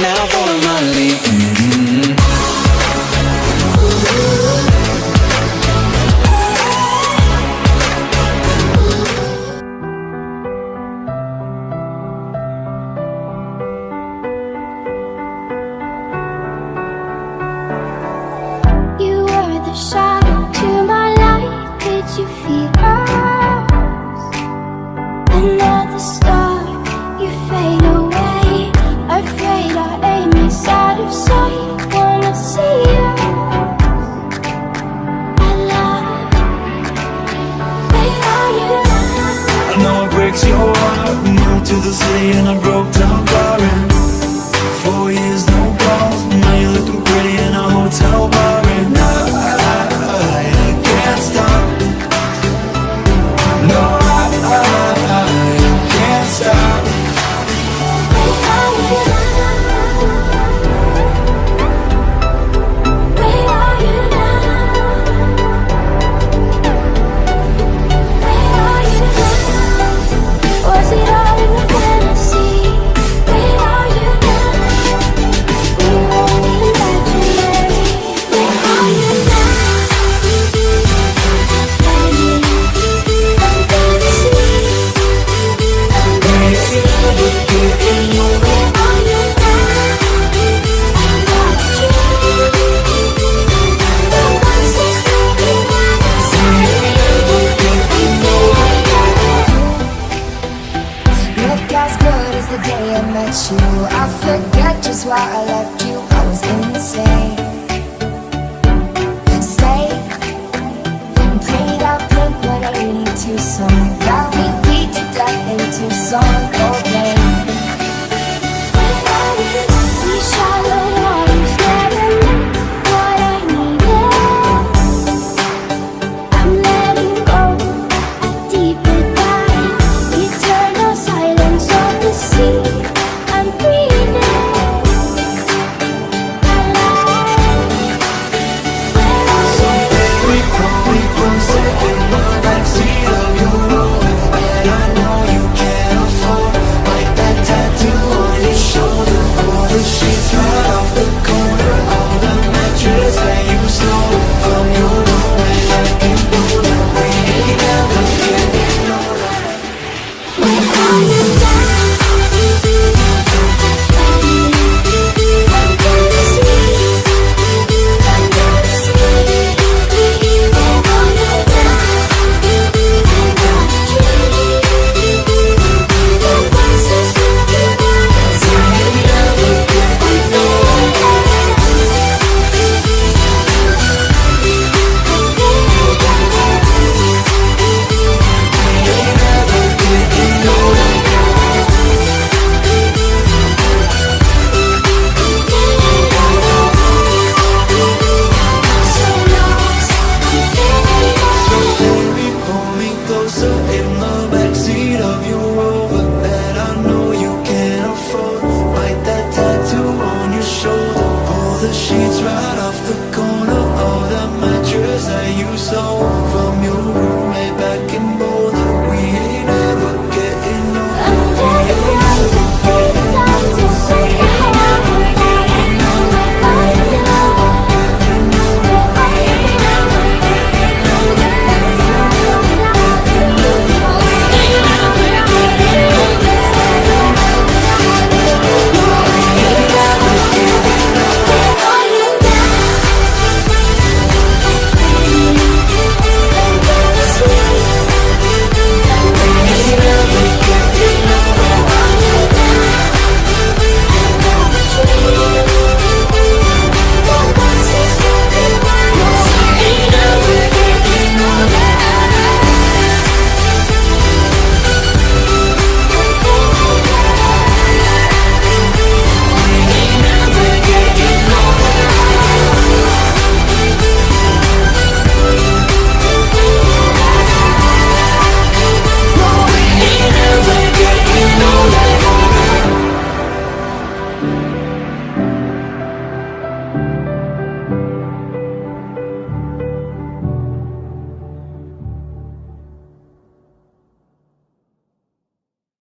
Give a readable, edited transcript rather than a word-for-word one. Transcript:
now follow my lead. You were the shadow to my light. Did you feel us? Another star, you fade away. Afraid our aim is out of sight. Wanna see us alive. Where are you now? I know it breaks your heart. Moved to the city and I broke down crying. 4 years, no calls. Now you're looking pretty in a hotel bar. And I can't stop. No, I can't stop. Where are you now? Where are you now? Where are you now? Was it all in a fantasy? Where are you now? We won't imaginary. Where are you now? I'm gonna see. I'm gonna see. Where are you now? I'm not you. The ones that stay Look as good as the day I met you. I forget just why I left you. I was insane. Stay and play that Blink-182 song that we beat to death in Tucson. Coldplay. We shallow waters never knew what I needed. I'm letting go a deeper dive. Eternal silence of the sea. I'm breathing alive. Where are you? We closer in the backseat of your Rover that I know you can't afford. Like that tattoo on your shoulder, or the sheets right off the corner of the mattress that you stole from your room. And I can know that we ain't never getting older. Where are you now? I'm gonna see. I'm gonna see. Where are you now? I'm not you. The ones that stay Baby, pull me closer in the backseat of your Rover that I know you can't afford. Like that tattoo on your shoulder, pull the sheets right off the corner of that mattress that you stole